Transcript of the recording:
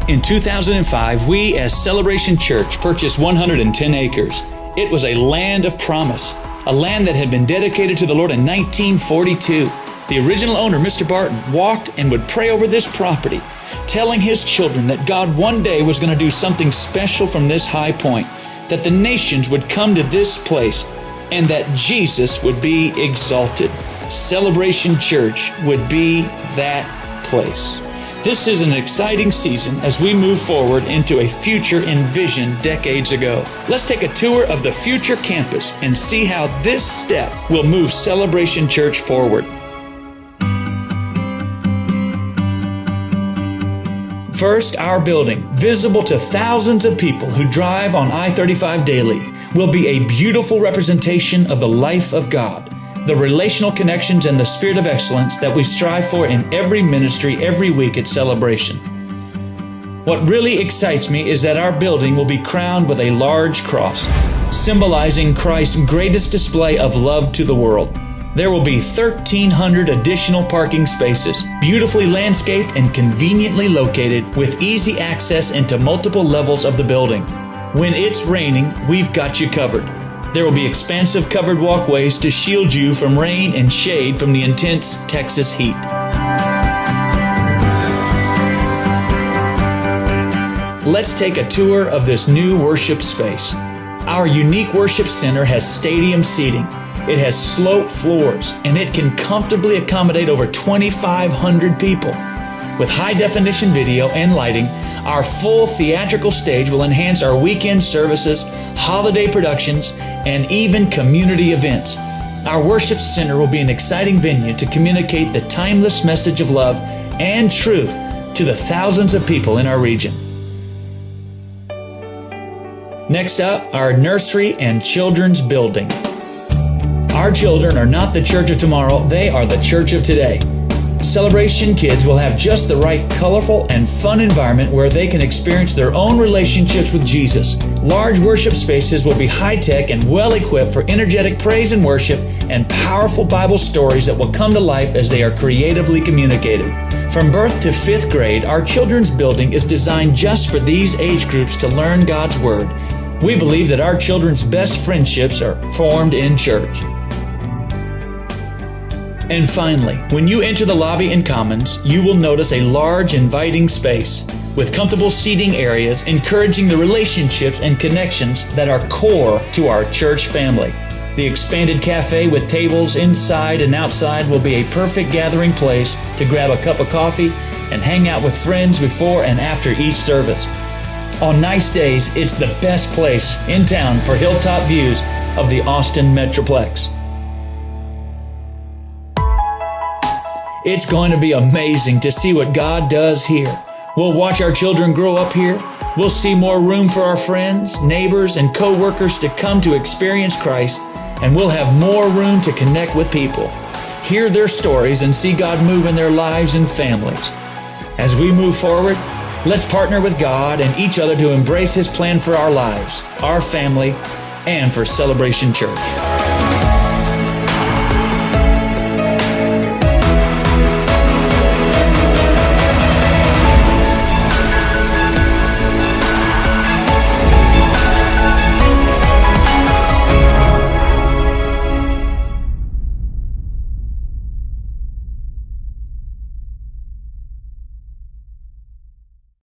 In 2005, we as Celebration Church purchased 110 acres. It was a land of promise, a land that had been dedicated to the Lord in 1942. The original owner, Mr. Barton, walked and would pray over this property, telling his children that God one day was going to do something special from this high point, that the nations would come to this place, and that Jesus would be exalted. Celebration Church would be that place. This is an exciting season as we move forward into a future envisioned decades ago. Let's take a tour of the future campus and see how this step will move Celebration Church forward. First, our building, visible to thousands of people who drive on I-35 daily, will be a beautiful representation of the life of God, the relational connections and the spirit of excellence that we strive for in every ministry every week at Celebration. What really excites me is that our building will be crowned with a large cross, symbolizing Christ's greatest display of love to the world. There will be 1,300 additional parking spaces, beautifully landscaped and conveniently located with easy access into multiple levels of the building. When it's raining, we've got you covered. There will be expansive covered walkways to shield you from rain and shade from the intense Texas heat. Let's take a tour of this new worship space. Our unique worship center has stadium seating. It has sloped floors, and it can comfortably accommodate over 2,500 people. With high-definition video and lighting, our full theatrical stage will enhance our weekend services, holiday productions, and even community events. Our worship center will be an exciting venue to communicate the timeless message of love and truth to the thousands of people in our region. Next up, our nursery and children's building. Our children are not the church of tomorrow, they are the church of today. Celebration kids will have just the right colorful and fun environment where they can experience their own relationships with Jesus. Large worship spaces will be high-tech and well-equipped for energetic praise and worship and powerful Bible stories that will come to life as they are creatively communicated. From birth to 5th grade, our children's building is designed just for these age groups to learn God's Word. We believe that our children's best friendships are formed in church. And finally, when you enter the lobby and commons, you will notice a large, inviting space with comfortable seating areas encouraging the relationships and connections that are core to our church family. The expanded cafe with tables inside and outside will be a perfect gathering place to grab a cup of coffee and hang out with friends before and after each service. On nice days, it's the best place in town for hilltop views of the Austin Metroplex. It's going to be amazing to see what God does here. We'll watch our children grow up here. We'll see more room for our friends, neighbors, and co-workers to come to experience Christ, and we'll have more room to connect with people, hear their stories, and see God move in their lives and families. As we move forward, let's partner with God and each other to embrace His plan for our lives, our family, and for Celebration Church.